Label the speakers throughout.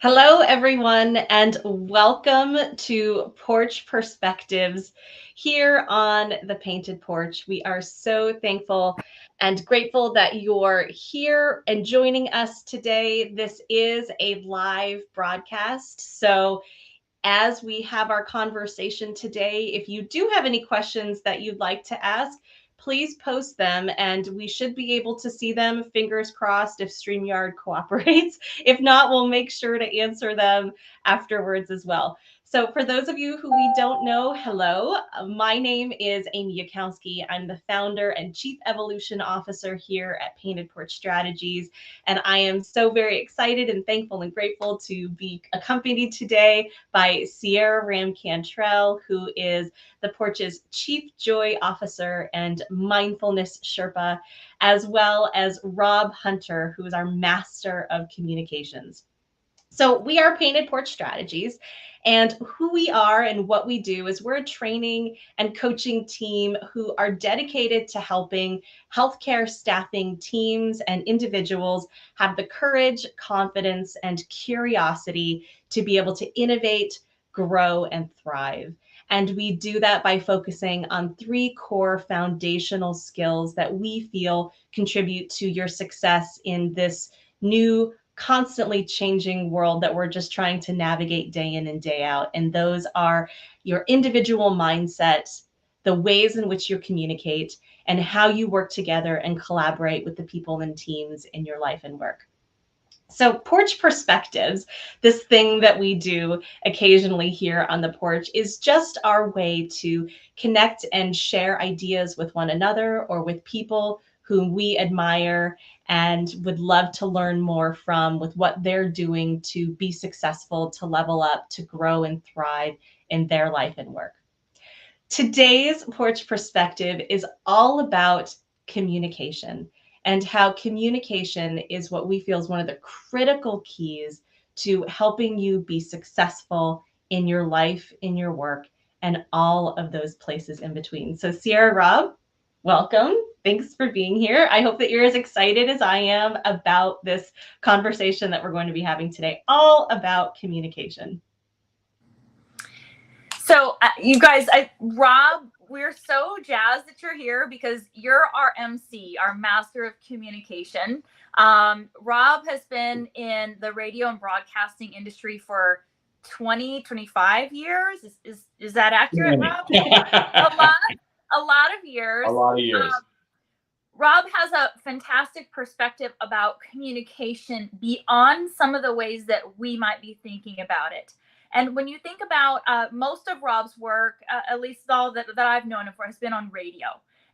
Speaker 1: Hello, everyone, and welcome to Porch Perspectives here on the Painted Porch. We are so thankful and grateful that you're here and joining us today. This is a live broadcast. So, as we have our conversation today, if you do have any questions that you'd like to ask, please post them and we should be able to see them. Fingers crossed if StreamYard cooperates. If not, we'll make sure to answer them afterwards as well. So for those of you who we don't know, hello. My name is Amy Yakowski. I'm the founder and chief evolution officer here at Painted Porch Strategies. And I am so very excited and thankful and grateful to be accompanied today by Sierra Ram Cantrell, who is the Porch's Chief Joy Officer and Mindfulness Sherpa, as well as Rob Hunter, who is our Master of Communications. So we are Painted Porch Strategies, and who we are and what we do is we're a training and coaching team who are dedicated to helping healthcare staffing teams and individuals have the courage, confidence, and curiosity to be able to innovate, grow, and thrive. And we do that by focusing on three core foundational skills that we feel contribute to your success in this new constantly changing world that we're just trying to navigate day in and day out. And those are your individual mindset, the ways in which you communicate, and how you work together and collaborate with the people and teams in your life and work. So porch perspectives, this thing that we do occasionally here on the porch, is just our way to connect and share ideas with one another or with people whom we admire and would love to learn more from with what they're doing to be successful, to level up, to grow and thrive in their life and work. Today's porch perspective is all about communication and how communication is what we feel is one of the critical keys to helping you be successful in your life, in your work, and all of those places in between. So Sierra, Rob, welcome. Thanks for being here. I hope that you're as excited as I am about this conversation that we're going to be having today, all about communication.
Speaker 2: So you guys, Rob, we're so jazzed that you're here because you're our MC, our master of communication. Rob has been in the radio and broadcasting industry for 25 years. Is that accurate, Rob? a lot of years.
Speaker 3: A lot of years.
Speaker 2: Rob has a fantastic perspective about communication beyond some of the ways that we might be thinking about it. And when you think about most of Rob's work, at least all that I've known him for, has been on radio.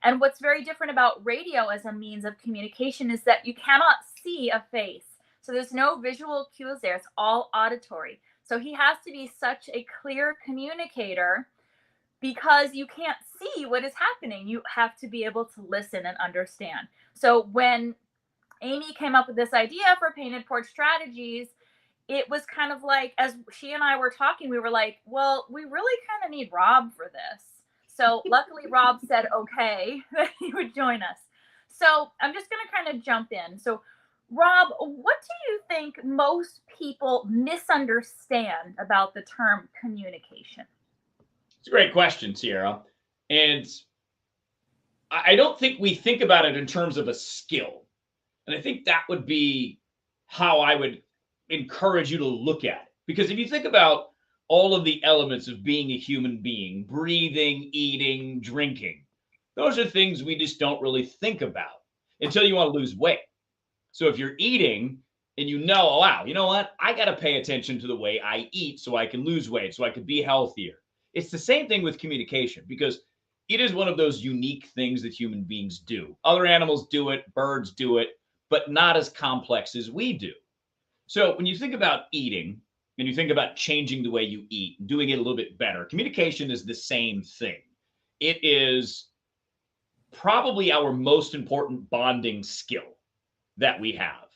Speaker 2: And what's very different about radio as a means of communication is that you cannot see a face. So there's no visual cues there. It's all auditory. So he has to be such a clear communicator because you can't see what is happening. You have to be able to listen and understand. So when Amy came up with this idea for Painted Porch Strategies, it was kind of like, as she and I were talking, we were like, well, we really kind of need Rob for this. So luckily Rob said, okay, that he would join us. So I'm just going to kind of jump in. So Rob, what do you think most people misunderstand about the term communication?
Speaker 3: It's a great question, Sierra. And I don't think we think about it in terms of a skill. And I think that would be how I would encourage you to look at it. Because if you think about all of the elements of being a human being, breathing, eating, drinking, those are things we just don't really think about until you want to lose weight. So if you're eating and you know, oh, wow, you know what? I got to pay attention to the way I eat so I can lose weight, so I can be healthier. It's the same thing with communication because it is one of those unique things that human beings do. Other animals do it, birds do it, but not as complex as we do. So when you think about eating and you think about changing the way you eat, doing it a little bit better, communication is the same thing. It is probably our most important bonding skill that we have.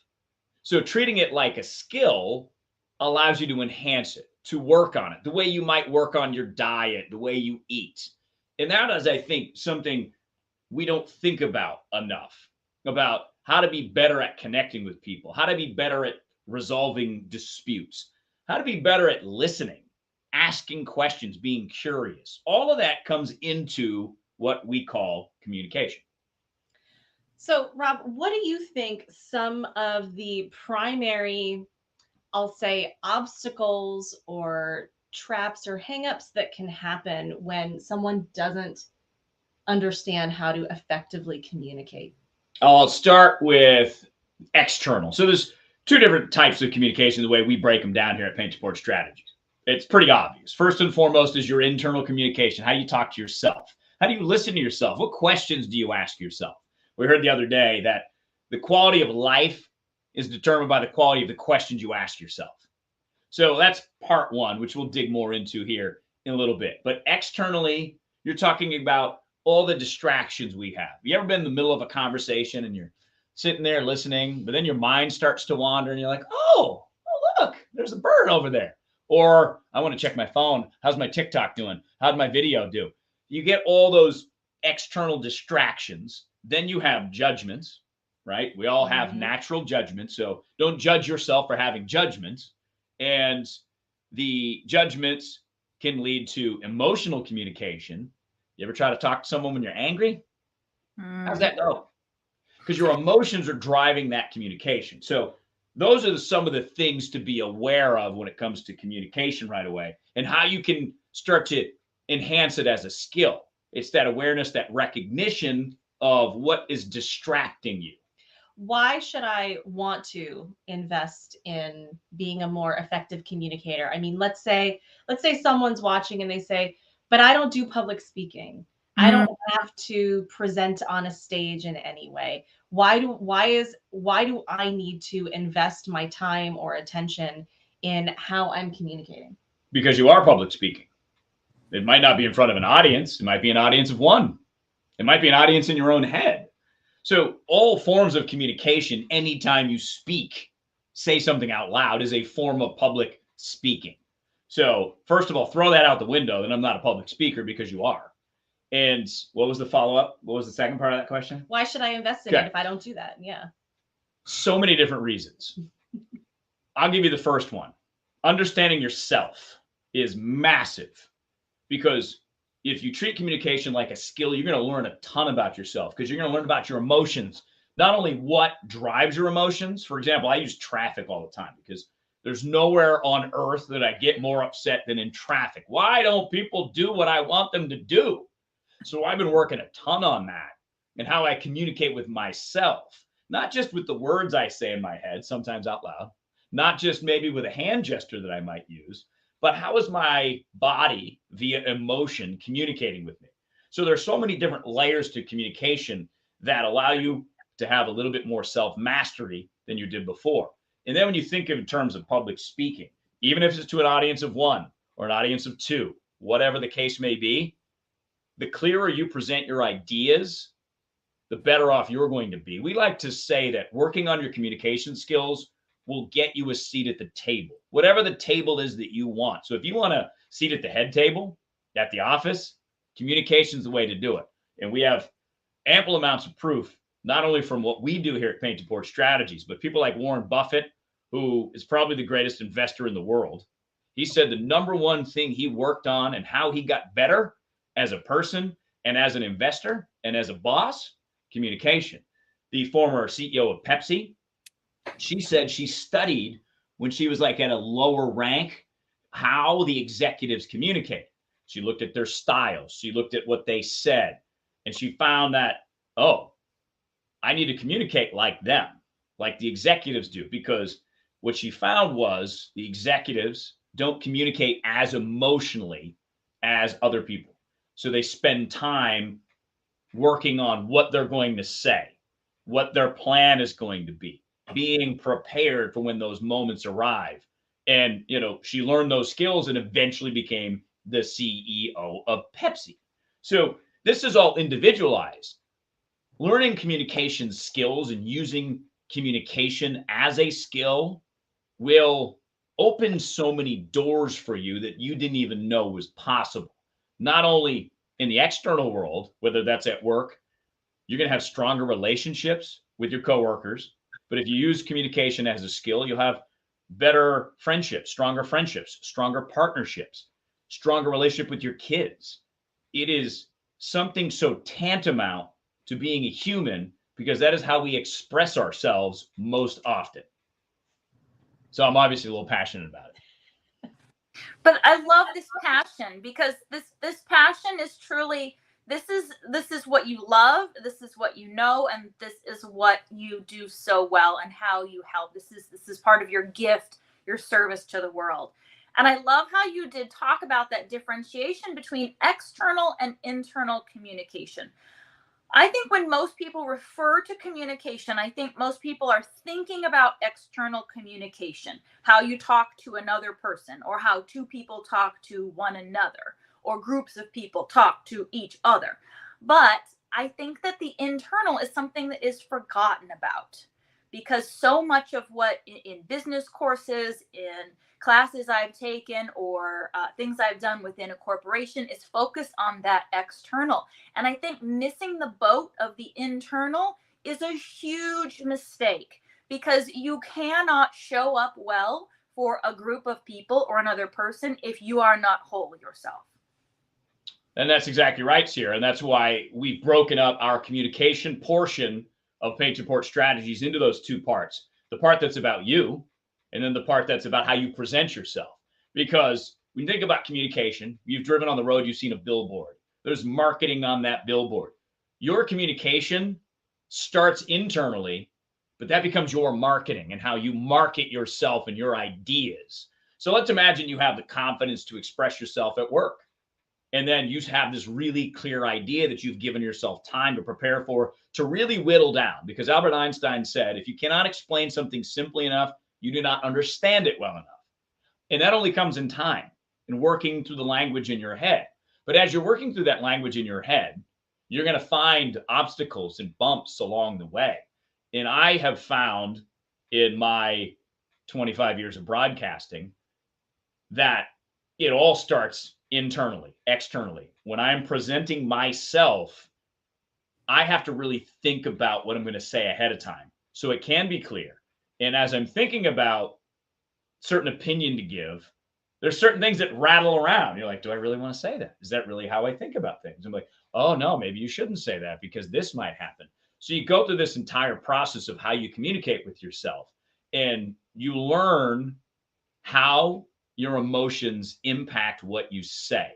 Speaker 3: So treating it like a skill allows you to enhance it, to work on it, the way you might work on your diet, the way you eat. And that is, I think, something we don't think about enough, about how to be better at connecting with people, how to be better at resolving disputes, how to be better at listening, asking questions, being curious. All of that comes into what we call communication.
Speaker 1: So, Rob, what do you think some of the primary, I'll say, obstacles or traps or hangups that can happen when someone doesn't understand how to effectively communicate?
Speaker 3: I'll start with external. So there's two different types of communication, the way we break them down here at Painted Porch Strategies. It's pretty obvious. First and foremost is your internal communication, how you talk to yourself. How do you listen to yourself? What questions do you ask yourself? We heard the other day that the quality of life is determined by the quality of the questions you ask yourself. So that's part one, which we'll dig more into here in a little bit. But externally, you're talking about all the distractions we have. You ever been in the middle of a conversation and you're sitting there listening, but then your mind starts to wander and you're like, oh, look, there's a bird over there. Or I want to check my phone. How's my TikTok doing? How'd my video do? You get all those external distractions. Then you have judgments, right? We all have natural judgments. So don't judge yourself for having judgments. And the judgments can lead to emotional communication. You ever try to talk to someone when you're angry? How's that go? Because your emotions are driving that communication. So those are some of the things to be aware of when it comes to communication right away, and how you can start to enhance it as a skill. It's that awareness, that recognition of what is distracting you.
Speaker 1: Why should I want to invest in being a more effective communicator? I mean, let's say someone's watching and they say, but I don't do public speaking. I don't have to present on a stage in any way. Why do I need to invest my time or attention in how I'm communicating?
Speaker 3: Because you are public speaking. It might not be in front of an audience. It might be an audience of one. It might be an audience in your own head. So all forms of communication, anytime you speak, say something out loud, is a form of public speaking. So first of all, throw that out the window, that I'm not a public speaker, because you are. And what was the follow-up? What was the second part of that question?
Speaker 1: Why should I invest in it if I don't do that? Yeah.
Speaker 3: So many different reasons. I'll give you the first one. Understanding yourself is massive, because if you treat communication like a skill, you're going to learn a ton about yourself, because you're going to learn about your emotions, not only what drives your emotions. For example, I use traffic all the time because there's nowhere on earth that I get more upset than in traffic. Why don't people do what I want them to do? So I've been working a ton on that and how I communicate with myself, not just with the words I say in my head, sometimes out loud, not just maybe with a hand gesture that I might use, but how is my body via emotion communicating with me? So there's so many different layers to communication that allow you to have a little bit more self-mastery than you did before. And then when you think of in terms of public speaking, even if it's to an audience of one or an audience of two, whatever the case may be, the clearer you present your ideas, the better off you're going to be. We like to say that working on your communication skills will get you a seat at the table, whatever the table is that you want. So if you want a seat at the head table at the office, communication is the way to do it. And we have ample amounts of proof, not only from what we do here at Painted Porch Strategies, but people like Warren Buffett, who is probably the greatest investor in the world. He said the number one thing he worked on and how he got better as a person and as an investor and as a boss, communication. The former CEO of Pepsi, she said she studied when she was like at a lower rank how the executives communicate. She looked at their styles. She looked at what they said. And she found that, oh, I need to communicate like them, like the executives do. Because what she found was the executives don't communicate as emotionally as other people. So they spend time working on what they're going to say, what their plan is going to be, being prepared for when those moments arrive. And, she learned those skills and eventually became the CEO of Pepsi. So this is all individualized. Learning communication skills and using communication as a skill will open so many doors for you that you didn't even know was possible. Not only in the external world, whether that's at work, you're going to have stronger relationships with your coworkers. But if you use communication as a skill, you'll have better friendships, stronger partnerships, stronger relationship with your kids. It is something so tantamount to being a human because that is how we express ourselves most often. So I'm obviously a little passionate about it.
Speaker 2: But I love this passion because this passion is truly, this is what you love, this is what you know, and this is what you do so well and how you help. This is part of your gift, your service to the world. And I love how you did talk about that differentiation between external and internal communication. I think when most people refer to communication, I think most people are thinking about external communication, how you talk to another person, or how two people talk to one another, or groups of people talk to each other. But I think that the internal is something that is forgotten about, because so much of what in business courses, in classes I've taken, or things I've done within a corporation is focused on that external. And I think missing the boat of the internal is a huge mistake, because you cannot show up well for a group of people or another person if you are not whole yourself.
Speaker 3: And that's exactly right, Sierra. And that's why we've broken up our communication portion of Painted Porch strategies into those two parts. The part that's about you, and then the part that's about how you present yourself. Because when you think about communication, you've driven on the road, you've seen a billboard. There's marketing on that billboard. Your communication starts internally, but that becomes your marketing and how you market yourself and your ideas. So let's imagine you have the confidence to express yourself at work. And then you have this really clear idea that you've given yourself time to prepare for, to really whittle down. Because Albert Einstein said, if you cannot explain something simply enough, you do not understand it well enough. And that only comes in time and working through the language in your head. But as you're working through that language in your head, you're going to find obstacles and bumps along the way. And I have found in my 25 years of broadcasting that it all starts internally, externally. When I'm presenting myself, I have to really think about what I'm going to say ahead of time so it can be clear. And as I'm thinking about certain opinion to give, there's certain things that rattle around. You're like, do I really want to say that? Is that really how I think about things? I'm like, oh no, maybe you shouldn't say that because this might happen. So you go through this entire process of how you communicate with yourself, and you learn how your emotions impact what you say.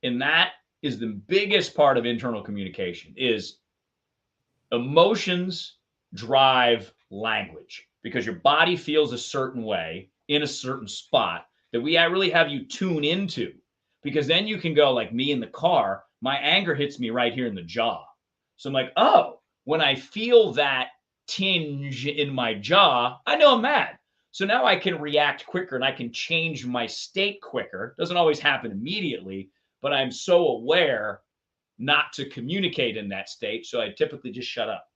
Speaker 3: And that is the biggest part of internal communication, is emotions drive language, because your body feels a certain way in a certain spot that we really have you tune into, because then you can go like me in the car, my anger hits me right here in the jaw. So I'm like, oh, when I feel that tinge in my jaw, I know I'm mad. So now I can react quicker and I can change my state quicker. Doesn't always happen immediately, but I'm so aware not to communicate in that state. So I typically just shut up.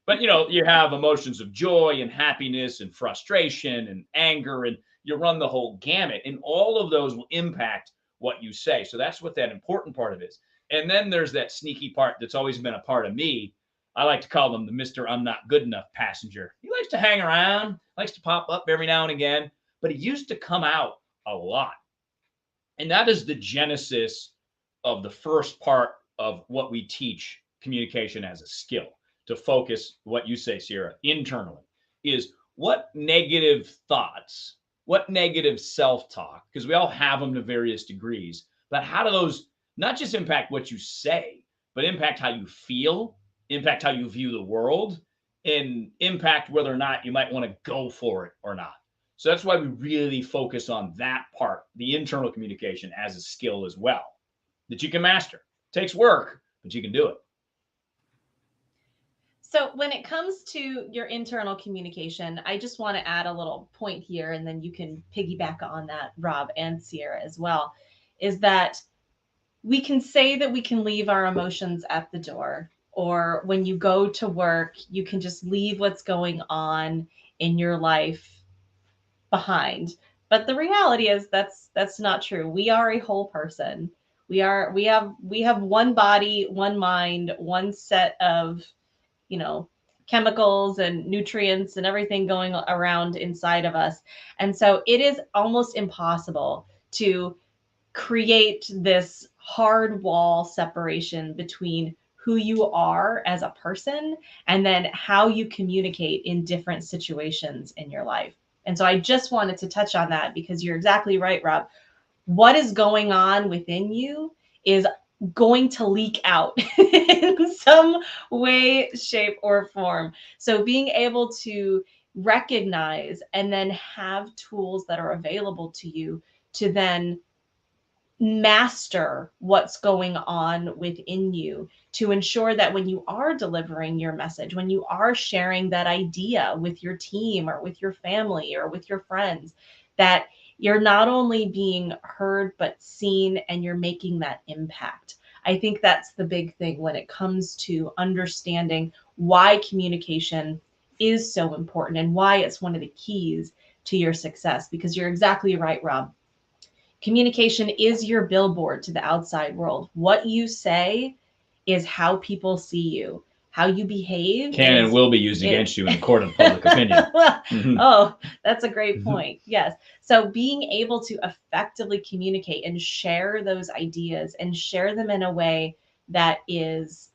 Speaker 3: But you have emotions of joy and happiness and frustration and anger, and you run the whole gamut, and all of those will impact what you say. So that's what that important part of it is. And then there's that sneaky part that's always been a part of me. I like to call them the Mr. I'm not good enough passenger. He likes to hang around, likes to pop up every now and again, but he used to come out a lot. And that is the genesis of the first part of what we teach communication as a skill, to focus what you say, Sierra, internally, is what negative thoughts, what negative self-talk, because we all have them to various degrees, but how do those not just impact what you say, but impact how you feel, impact how you view the world, and impact whether or not you might want to go for it or not. So that's why we really focus on that part, the internal communication, as a skill as well, that you can master. It takes work, but you can do it.
Speaker 1: So when it comes to your internal communication, I just want to add a little point here, and then you can piggyback on that, Rob and Sierra as well, is that we can say that we can leave our emotions at the door, or when you go to work, you can just leave what's going on in your life behind. But the reality is that's not true. We are a whole person. We have one body, one mind, one set of, chemicals and nutrients and everything going around inside of us. And so it is almost impossible to create this hard wall separation between who you are as a person and then how you communicate in different situations in your life. And so I just wanted to touch on that because you're exactly right, Rob. What is going on within you is going to leak out in some way, shape, or form. So being able to recognize and then have tools that are available to you to then master what's going on within you to ensure that when you are delivering your message, when you are sharing that idea with your team or with your family or with your friends, that you're not only being heard but seen and you're making that impact. I think that's the big thing when it comes to understanding why communication is so important and why it's one of the keys to your success, because you're exactly right, Rob. Communication is your billboard to the outside world. What you say is how people see you. How you behave
Speaker 3: can and will be used against you in a court of public opinion.
Speaker 1: Well, oh, that's a great point. Yes. So being able to effectively communicate and share those ideas and share them in a way that is,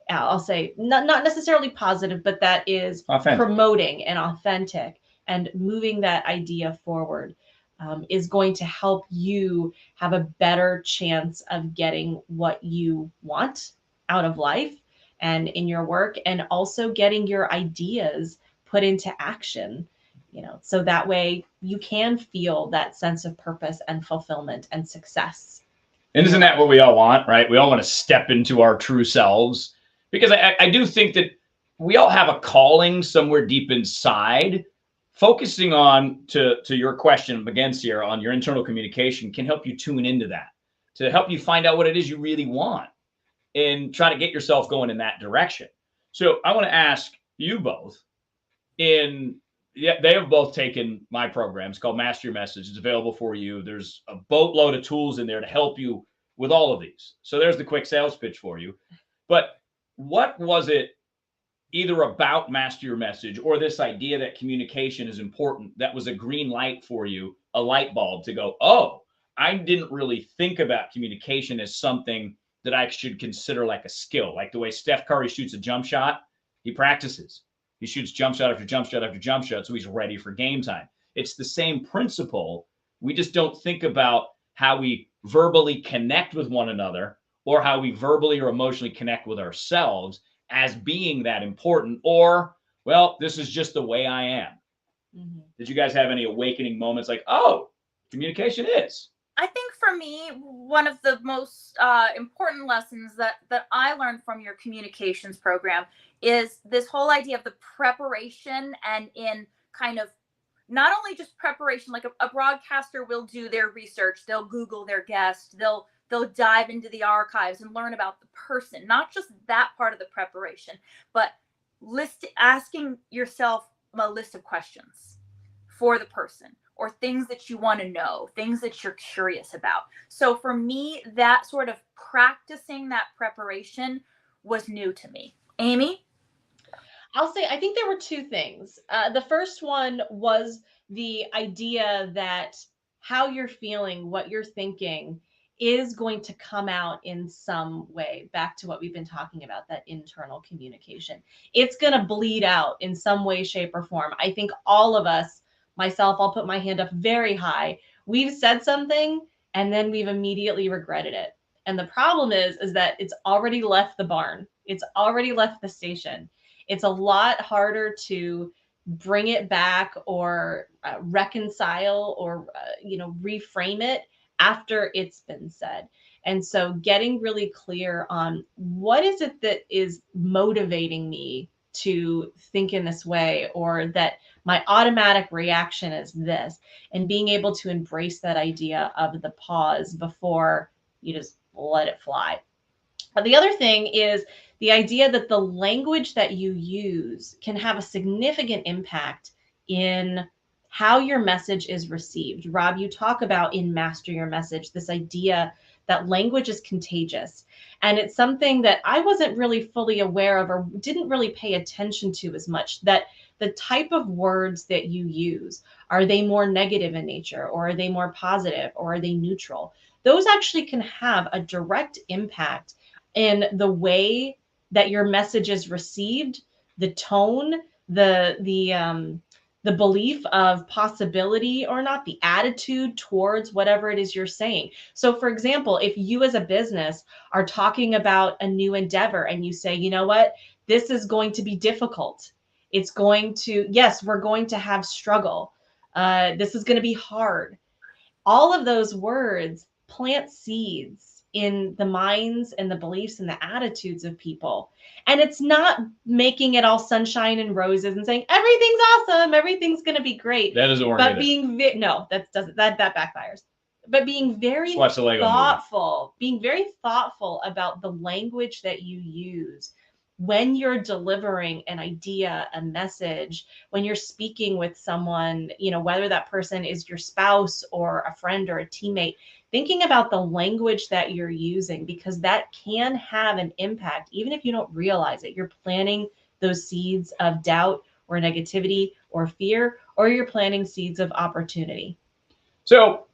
Speaker 1: I'll say, not necessarily positive, but that is
Speaker 3: Authentic.
Speaker 1: Promoting and authentic and moving that idea forward. Is going to help you have a better chance of getting what you want out of life and in your work, and also getting your ideas put into action, so that way you can feel that sense of purpose and fulfillment and success.
Speaker 3: And isn't that what we all want, right? We all want to step into our true selves, because I do think that we all have a calling somewhere deep inside. Focusing on to your question again, Sierra, on your internal communication can help you tune into that, to help you find out what it is you really want and try to get yourself going in that direction. So I want to ask you both, they have both taken my program. It's called Master Your Message. It's available for you. There's a boatload of tools in there to help you with all of these. So there's the quick sales pitch for you. But what was it either about Master Your Message or this idea that communication is important that was a green light for you, a light bulb to go, oh, I didn't really think about communication as something that I should consider like a skill, like the way Steph Curry shoots a jump shot. He practices. He shoots jump shot after jump shot after jump shot, so he's ready for game time. It's the same principle. We just don't think about how we verbally connect with one another or how we verbally or emotionally connect with ourselves as being that important, or, well, this is just the way I am. Mm-hmm. Did you guys have any awakening moments like, oh, communication is?
Speaker 2: I think for me, one of the most important lessons that I learned from your communications program is this whole idea of the preparation, and in kind of not only just preparation, like a broadcaster will do their research, they'll Google their guest, they'll dive into the archives and learn about the person, not just that part of the preparation, but asking yourself a list of questions for the person, or things that you want to know, things that you're curious about. So for me, that sort of practicing that preparation was new to me. Amy?
Speaker 1: I'll say, I think there were two things. The first one was the idea that how you're feeling, what you're thinking, is going to come out in some way. Back to what we've been talking about, that internal communication. It's going to bleed out in some way, shape, or form. I think all of us, myself, I'll put my hand up very high. We've said something and then we've immediately regretted it. And the problem is that it's already left the barn. It's already left the station. It's a lot harder to bring it back or reconcile or, reframe it after it's been said. And so getting really clear on what is it that is motivating me to think in this way, or that my automatic reaction is this, and being able to embrace that idea of the pause before you just let it fly. But the other thing is the idea that the language that you use can have a significant impact in how your message is received. Rob, you talk about in Master Your Message, this idea that language is contagious. And it's something that I wasn't really fully aware of or didn't really pay attention to as much, that the type of words that you use, are they more negative in nature, or are they more positive, or are they neutral? Those actually can have a direct impact in the way that your message is received, the tone, the belief of possibility or not, the attitude towards whatever it is you're saying. So for example, if you as a business are talking about a new endeavor and you say, you know what, this is going to be difficult. It's going to, yes, we're going to have struggle. This is going to be hard. All of those words plant seeds in the minds and the beliefs and the attitudes of people. And it's not making it all sunshine and roses and saying everything's awesome, everything's going to be great.
Speaker 3: That doesn't work.
Speaker 1: But being no, that doesn't, that backfires. But being very thoughtful, being very thoughtful about the language that you use when you're delivering an idea, a message, when you're speaking with someone, you know, whether that person is your spouse or a friend or a teammate, thinking about the language that you're using, because that can have an impact, even if you don't realize it. You're planting those seeds of doubt or negativity or fear, or you're planting seeds of opportunity.
Speaker 3: So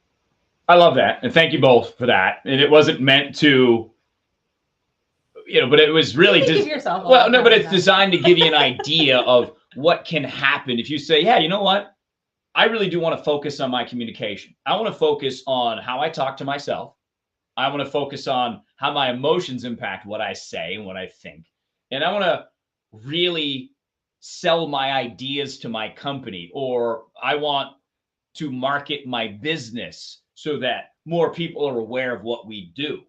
Speaker 3: I love that. And thank you both for that. And it wasn't meant to, you know, but it was really
Speaker 1: give yourself
Speaker 3: well, no, but it's designed to give you an idea of what can happen if you say, yeah, you know what? I really do want to focus on my communication. I want to focus on how I talk to myself. I want to focus on how my emotions impact what I say and what I think. And I want to really sell my ideas to my company, or I want to market my business so that more people are aware of what we do.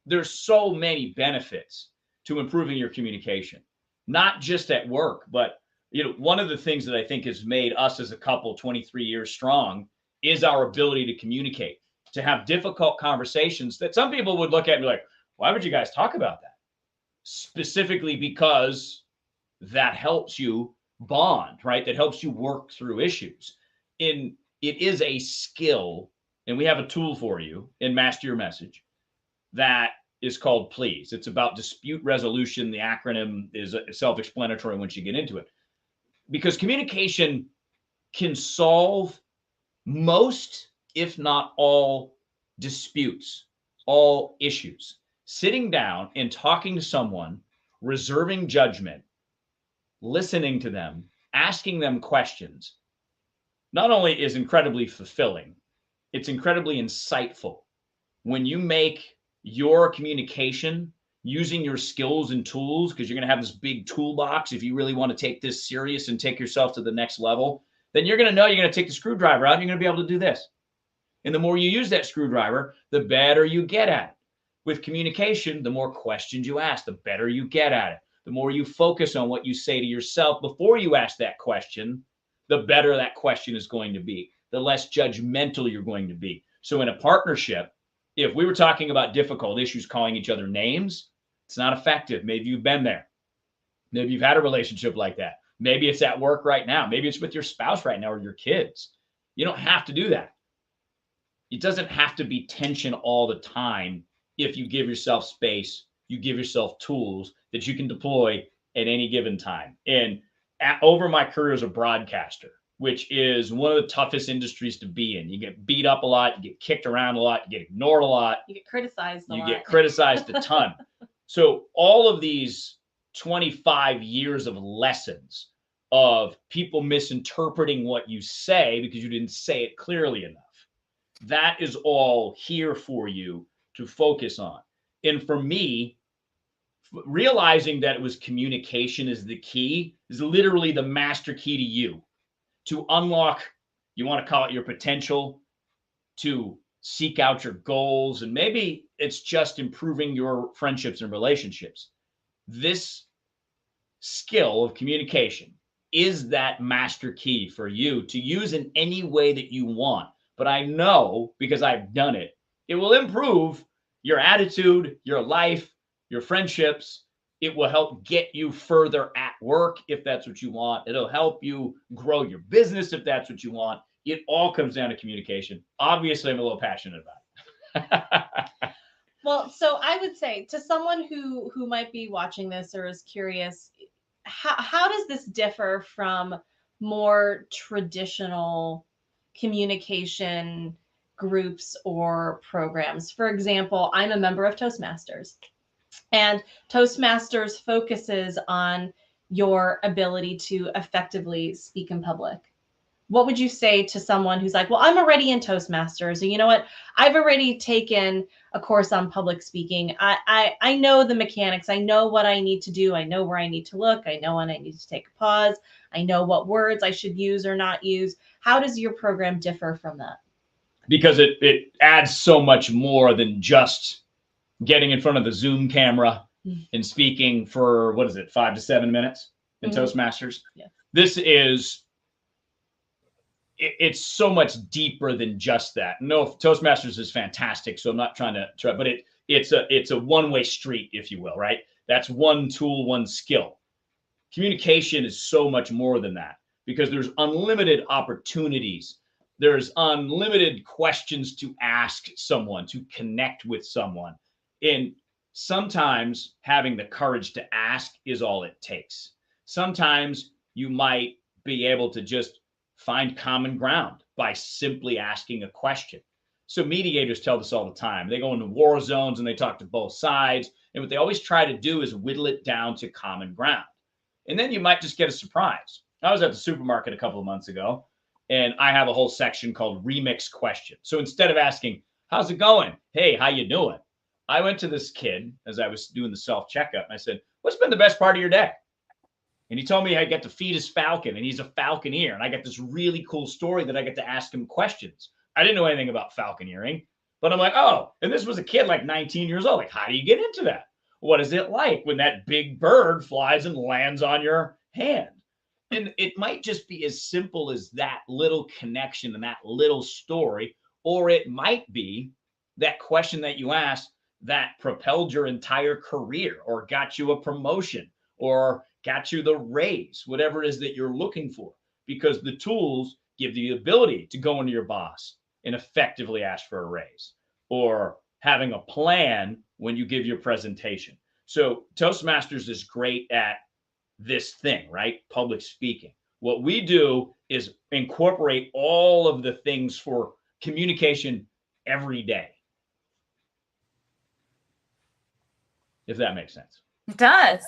Speaker 3: There's so many benefits to improving your communication, not just at work, but you know, one of the things that I think has made us as a couple 23 years strong is our ability to communicate, to have difficult conversations that some people would look at and be like, why would you guys talk about that? Specifically because that helps you bond, right? That helps you work through issues. It is a skill, and we have a tool for you in Master Your Message that is called PLEASE. It's about dispute resolution. The acronym is self-explanatory once you get into it, because communication can solve most, if not all, disputes, all issues. Sitting down and talking to someone, reserving judgment, listening to them, asking them questions, not only is incredibly fulfilling, it's incredibly insightful. When you make your communication using your skills and tools, because you're going to have this big toolbox if you really want to take this serious and take yourself to the next level, then you're going to know you're going to take the screwdriver out and you're going to be able to do this. And the more you use that screwdriver, the better you get at it. With communication, the more questions you ask, the better you get at it. The more you focus on what you say to yourself before you ask that question, the better that question is going to be, the less judgmental you're going to be. So in a partnership, if we were talking about difficult issues, calling each other names, it's not effective. Maybe you've been there. Maybe you've had a relationship like that. Maybe it's at work right now. Maybe it's with your spouse right now or your kids. You don't have to do that. It doesn't have to be tension all the time if you give yourself space, you give yourself tools that you can deploy at any given time. And over my career as a broadcaster, which is one of the toughest industries to be in. You get beat up a lot, you get kicked around a lot, you get ignored a lot.
Speaker 1: You get criticized a lot.
Speaker 3: You get criticized a ton. So all of these 25 years of lessons of people misinterpreting what you say because you didn't say it clearly enough, that is all here for you to focus on. And for me, realizing that it was communication is the key is literally the master key to you. To unlock, you want to call it your potential, to seek out your goals, and maybe it's just improving your friendships and relationships. This skill of communication is that master key for you to use in any way that you want. But I know, because I've done it, it will improve your attitude, your life, your friendships. It will help get you further at work if that's what you want. It'll help you grow your business if that's what you want. It all comes down to communication. Obviously, I'm a little passionate about it.
Speaker 1: Well, so I would say to someone who might be watching this or is curious, how does this differ from more traditional communication groups or programs? For example, I'm a member of Toastmasters, and Toastmasters focuses on your ability to effectively speak in public. What would you say to someone who's like, well, I'm already in Toastmasters, and you know what? I've already taken a course on public speaking. I know the mechanics. I know what I need to do. I know where I need to look. I know when I need to take a pause. I know what words I should use or not use. How does your program differ from that?
Speaker 3: Because it adds so much more than just getting in front of the Zoom camera and speaking for, what is it, 5 to 7 minutes in Toastmasters.
Speaker 1: Yeah.
Speaker 3: This is, it's so much deeper than just that. No, Toastmasters is fantastic, so I'm not trying to try, but it's a one-way street, if you will, right? That's one tool, one skill. Communication is so much more than that, because there's unlimited opportunities. There's unlimited questions to ask someone, to connect with someone. And sometimes having the courage to ask is all it takes. Sometimes you might be able to just find common ground by simply asking a question. So mediators tell this all the time. They go into war zones and they talk to both sides. And what they always try to do is whittle it down to common ground. And then you might just get a surprise. I was at the supermarket a couple of months ago, and I have a whole section called remix questions. So instead of asking, how's it going? Hey, how you doing? I went to this kid as I was doing the self-checkup, and I said, what's been the best part of your day? And he told me I get to feed his falcon, and he's a falconeer. And I got this really cool story that I get to ask him questions. I didn't know anything about falconeering, but I'm like, oh, and this was a kid like 19 years old. Like, how do you get into that? What is it like when that big bird flies and lands on your hand? And it might just be as simple as that little connection and that little story, or it might be that question that you asked that propelled your entire career or got you a promotion or got you the raise, whatever it is that you're looking for, because the tools give you the ability to go into your boss and effectively ask for a raise, or having a plan when you give your presentation. So Toastmasters is great at this thing, right? Public speaking. What we do is incorporate all of the things for communication every day. If that makes sense.
Speaker 2: It does.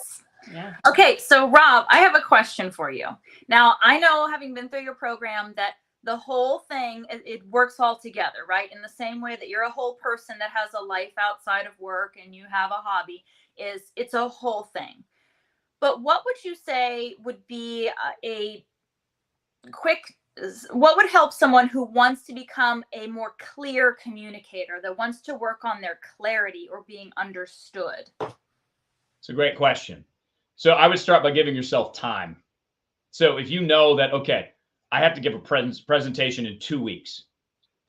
Speaker 1: Yeah.
Speaker 2: Okay, so Rob, I have a question for you. Now, I know, having been through your program, that the whole thing, it works all together, right? In the same way that you're a whole person that has a life outside of work and you have a hobby, it's a whole thing. But what would you say would be a quick, what would help someone who wants to become a more clear communicator, that wants to work on their clarity or being understood?
Speaker 3: It's a great question. So I would start by giving yourself time. So if you know that, okay, I have to give a presentation in 2 weeks,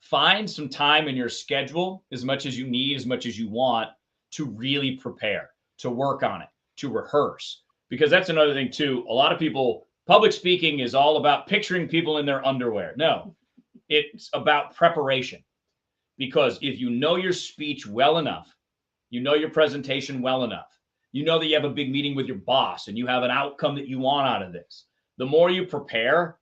Speaker 3: find some time in your schedule, as much as you need, as much as you want, to really prepare, to work on it, to rehearse. Because that's another thing too. A lot of people, public speaking is all about picturing people in their underwear. No, it's about preparation. Because if you know your speech well enough, you know your presentation well enough, you know that you have a big meeting with your boss and you have an outcome that you want out of this, the more you prepare,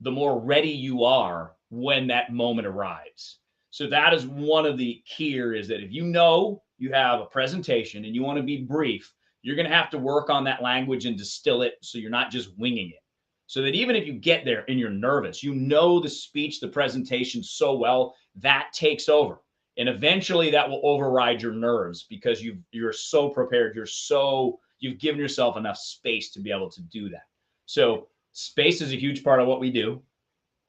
Speaker 3: the more ready you are when that moment arrives. So that is one of the key is that if you know you have a presentation and you want to be brief, you're going to have to work on that language and distill it so you're not just winging it. So that even if you get there and you're nervous, you know the speech, the presentation so well, that takes over. And eventually that will override your nerves because you're so prepared. You've given yourself enough space to be able to do that. So space is a huge part of what we do.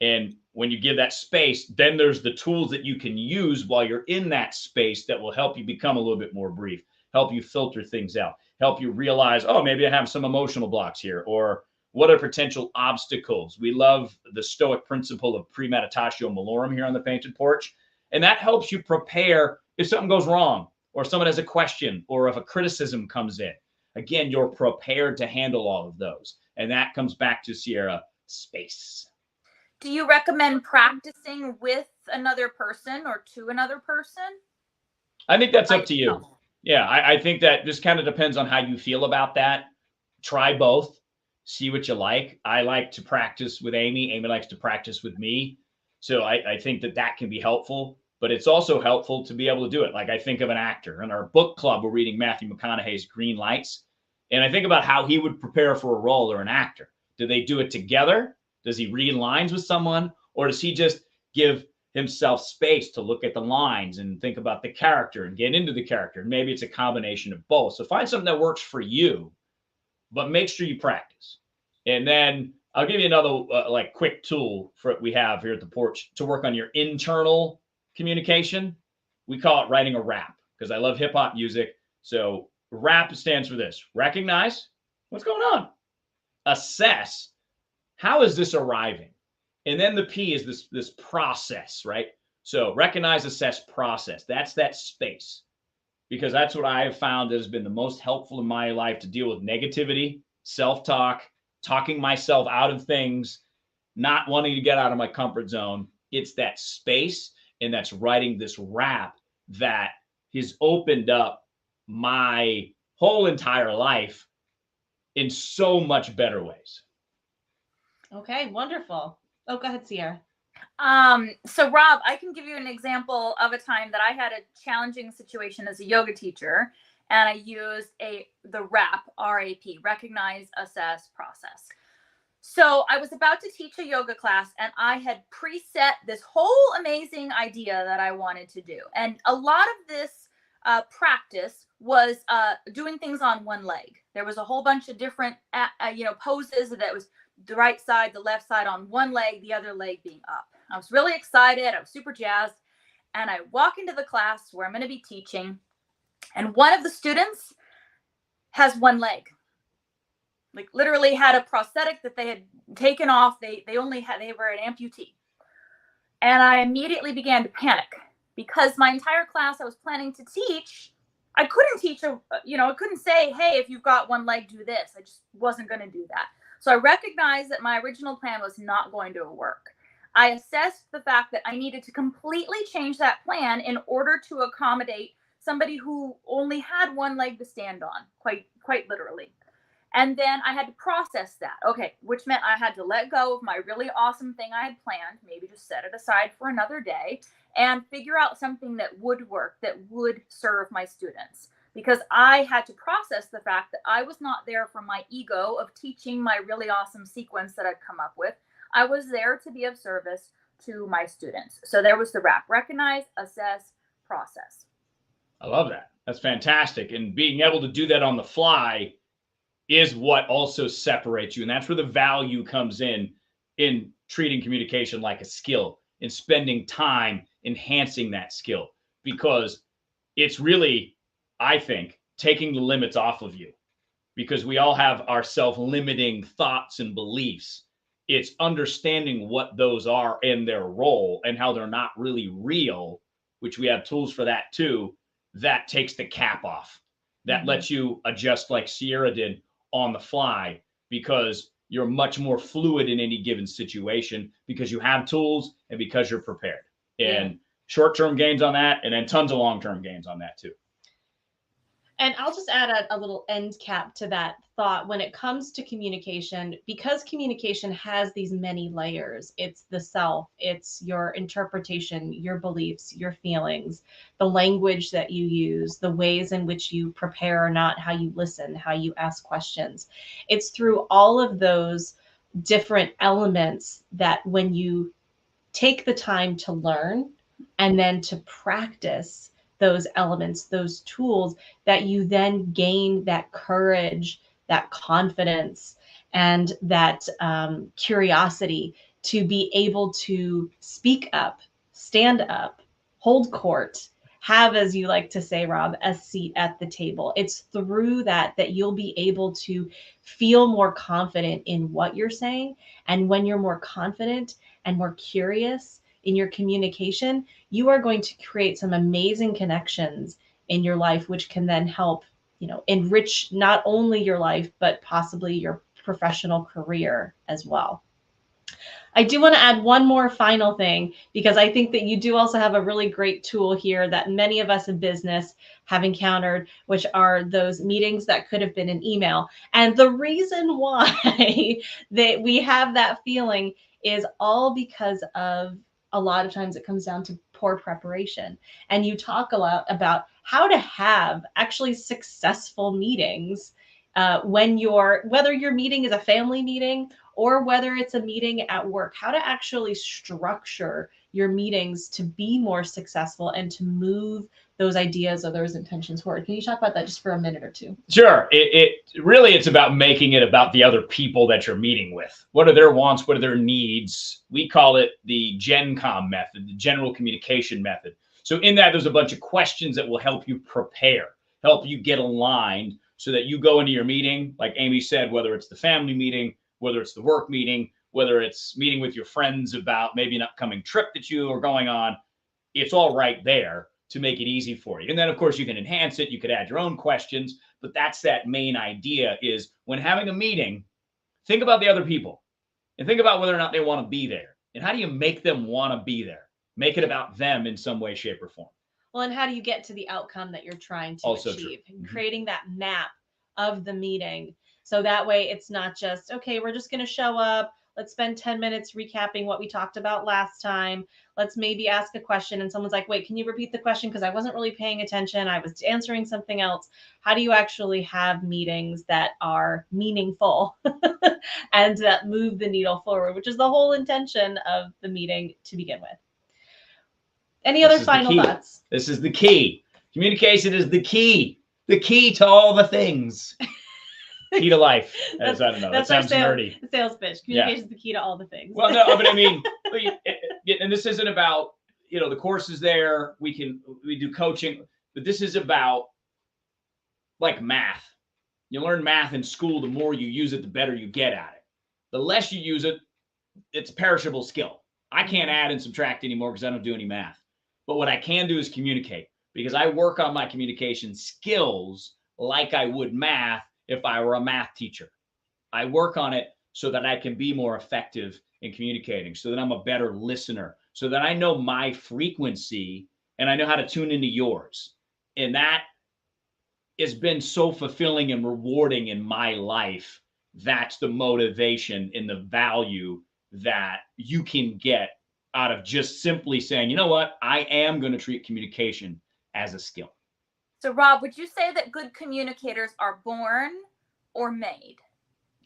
Speaker 3: And when you give that space, then there's the tools that you can use while you're in that space that will help you become a little bit more brief, help you filter things out, help you realize, oh, maybe I have some emotional blocks here, or what are potential obstacles. We love the Stoic principle of premeditatio malorum here on the Painted Porch. And that helps you prepare if something goes wrong, or someone has a question, or if a criticism comes in. Again, you're prepared to handle all of those. And that comes back to Sierra, space.
Speaker 2: Do you recommend practicing with another person or to another person?
Speaker 3: I think that's
Speaker 2: by
Speaker 3: up to you.
Speaker 2: yourself.
Speaker 3: Yeah, I think that just kind of depends on how you feel about that. Try both, see what you like. I like to practice with Amy. Amy likes to practice with me. So I think that that can be helpful, but it's also helpful to be able to do it. Like I think of an actor in our book club, we're reading Matthew McConaughey's Green Lights. And I think about how he would prepare for a role or an actor. Do they do it together? Does he read lines with someone? Or does he just give himself space to look at the lines and think about the character and get into the character? And maybe it's a combination of both. So find something that works for you, but make sure you practice. And then I'll give you another like quick tool for we have here at the porch to work on your internal communication. We call it writing a rap because I love hip hop music. So rap stands for this: recognize what's going on, assess how is this arriving, and then the P is this process, right? So recognize, assess, process. That's that space, because that's what I have found that has been the most helpful in my life to deal with negativity, self-talk, talking myself out of things, not wanting to get out of my comfort zone. It's that space, and that's writing this rap that has opened up my whole entire life in so much better ways.
Speaker 1: Okay, wonderful. Oh, go ahead, Sierra.
Speaker 2: So Rob, I can give you an example of a time that I had a challenging situation as a yoga teacher, and I used the RAP, R-A-P, recognize, assess, process. So I was about to teach a yoga class, and I had preset this whole amazing idea that I wanted to do. And a lot of this practice was doing things on one leg. There was a whole bunch of different, poses that was the right side, the left side on one leg, the other leg being up. I was really excited. I was super jazzed. And I walk into the class where I'm going to be teaching, and one of the students has one leg. Like literally had a prosthetic that they had taken off. They were an amputee. And I immediately began to panic because my entire class I was planning to teach, I couldn't teach, I couldn't say, hey, if you've got one leg, do this. I just wasn't going to do that. So I recognized that my original plan was not going to work. I assessed the fact that I needed to completely change that plan in order to accommodate somebody who only had one leg to stand on, quite literally. And then I had to process that. Okay, which meant I had to let go of my really awesome thing I had planned, maybe just set it aside for another day, and figure out something that would work, that would serve my students. Because I had to process the fact that I was not there for my ego of teaching my really awesome sequence that I'd come up with. I was there to be of service to my students. So there was the RAP: recognize, assess, process.
Speaker 3: I love that. That's fantastic. And being able to do that on the fly is what also separates you. And that's where the value comes in treating communication like a skill, in spending time enhancing that skill, because it's really, I think, taking the limits off of you, because we all have our self-limiting thoughts and beliefs. It's understanding what those are and their role and how they're not really real, which we have tools for that too. That takes the cap off. That lets you adjust like Sierra did on the fly, because you're much more fluid in any given situation because you have tools and because you're prepared. And short-term gains on that, and then tons of long-term gains on that too.
Speaker 1: And I'll just add a little end cap to that thought. When it comes to communication, because communication has these many layers, it's the self, it's your interpretation, your beliefs, your feelings, the language that you use, the ways in which you prepare or not, how you listen, how you ask questions. It's through all of those different elements that when you take the time to learn and then to practice those elements, those tools, that you then gain that courage, that confidence, and that curiosity to be able to speak up, stand up, hold court, have, as you like to say, Rob, a seat at the table. It's through that you'll be able to feel more confident in what you're saying. And when you're more confident and more curious in your communication, you are going to create some amazing connections in your life, which can then help, enrich not only your life, but possibly your professional career as well. I do want to add one more final thing, because I think that you do also have a really great tool here that many of us in business have encountered, which are those meetings that could have been an email. And the reason why that we have that feeling is all because of, a lot of times it comes down to poor preparation. And you talk a lot about how to have actually successful meetings, whether your meeting is a family meeting or whether it's a meeting at work, how to actually structure your meetings to be more successful and to move those ideas or those intentions forward. Can you talk about that just for a minute or two?
Speaker 3: Sure. It's about making it about the other people that you're meeting with. What are their wants? What are their needs? We call it the GenCom method, the general communication method. So in that, there's a bunch of questions that will help you prepare, help you get aligned so that you go into your meeting, like Amy said, whether it's the family meeting, whether it's the work meeting, whether it's meeting with your friends about maybe an upcoming trip that you are going on, it's all right there to make it easy for you. And then, of course, you can enhance it. You could add your own questions, but that's that main idea is when having a meeting, think about the other people and think about whether or not they want to be there. And how do you make them want to be there? Make it about them in some way, shape, or form.
Speaker 1: Well, and how do you get to the outcome that you're trying to
Speaker 3: Also
Speaker 1: achieve?
Speaker 3: true.
Speaker 1: Creating that map of the meeting. So that way it's not just, okay, we're just going to show up. Let's spend 10 minutes recapping what we talked about last time. Let's maybe ask a question. And someone's like, wait, can you repeat the question? Because I wasn't really paying attention. I was answering something else. How do you actually have meetings that are meaningful and that move the needle forward, which is the whole intention of the meeting to begin with? Any other final thoughts?
Speaker 3: This is the key. Communication is the key to all the things. Key to life. I don't know. That sounds nerdy.
Speaker 1: Sales pitch. Communication is the key to all the things.
Speaker 3: Well, no, but I mean, and this isn't about, the course is there. We do coaching, but this is about like math. You learn math in school. The more you use it, the better you get at it. The less you use it, it's a perishable skill. I can't add and subtract anymore because I don't do any math. But what I can do is communicate, because I work on my communication skills like I would math if I were a math teacher. I work on it so that I can be more effective in communicating, so that I'm a better listener, so that I know my frequency and I know how to tune into yours. And that has been so fulfilling and rewarding in my life. That's the motivation and the value that you can get out of just simply saying, you know what, I am going to treat communication as a skill.
Speaker 2: So, Rob, would you say that good communicators are born or made?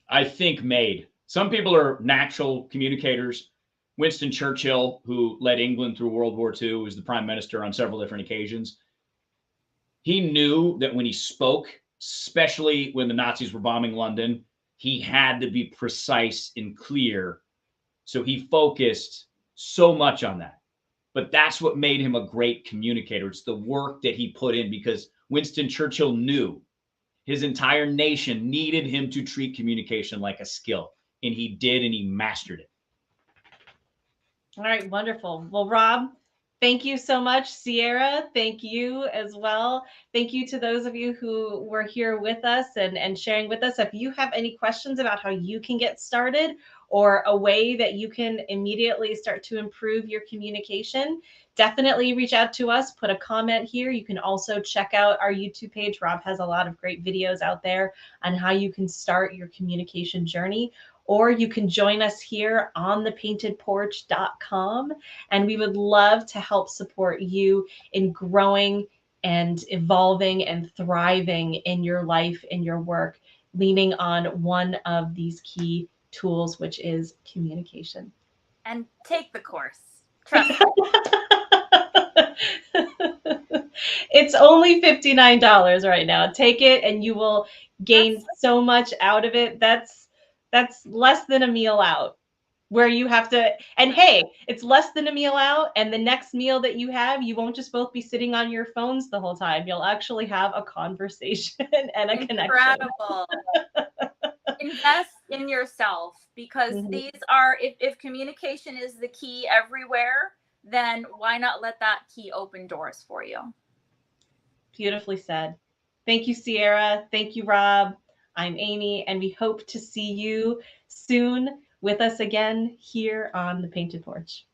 Speaker 3: I think made. Some people are natural communicators. Winston Churchill, who led England through World War II, was the prime minister on several different occasions. He knew that when he spoke, especially when the Nazis were bombing London, he had to be precise and clear. So he focused so much on that. But that's what made him a great communicator. It's the work that he put in, because Winston Churchill knew his entire nation needed him to treat communication like a skill. And he did, and he mastered it.
Speaker 1: All right, wonderful. Well, Rob, thank you so much. Sierra, thank you as well. Thank you to those of you who were here with us and sharing with us. If you have any questions about how you can get started or a way that you can immediately start to improve your communication, definitely reach out to us. Put a comment here. You can also check out our YouTube page. Rob has a lot of great videos out there on how you can start your communication journey. Or you can join us here on thepaintedporch.com, and we would love to help support you in growing and evolving and thriving in your life, in your work, leaning on one of these key tools, which is communication.
Speaker 2: And take the course. Trust me.
Speaker 1: It's only $59 right now. Take it and you will gain so much out of it. That's less than a meal out, where you have to, and hey, it's less than a meal out, and the next meal that you have, you won't just both be sitting on your phones the whole time. You'll actually have a conversation and a connection.
Speaker 2: Invest in yourself, because these are, if communication is the key everywhere, then why not let that key open doors for you?
Speaker 1: Beautifully said. Thank you, Sierra. Thank you, Rob. I'm Amy, and we hope to see you soon with us again here on the Painted Porch.